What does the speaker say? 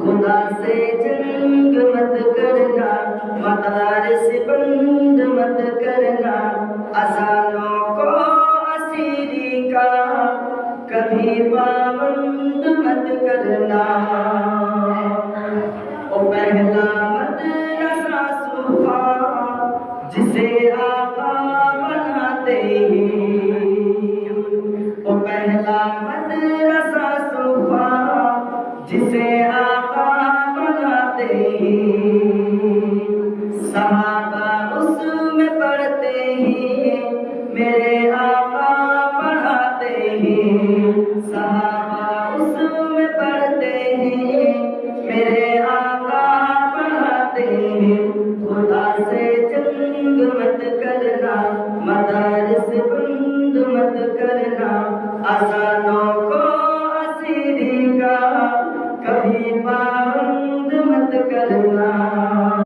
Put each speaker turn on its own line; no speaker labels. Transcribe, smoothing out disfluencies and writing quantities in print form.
خدا سے جنگ مت کرنا، مدارس بند مت کرنا، اذانوں کو اسیری کا کبھی پابند مت کرنا۔ او پہلا مدرسہ صبح جسے آقا بناتے ہیں، او پہلا مدرسہ صبح جسے آقا بناتے ہیں، صحابہ اس میں پڑھتے ہیں، میرے آقا پڑھاتے ہیں، صحابہ اس میں پڑھتے ہیں، میرے آقا پڑھاتے ہیں۔ خدا سے جنگ مت کرنا، مدارس بند مت کرنا، اذانوں کو اسیری کا کبھی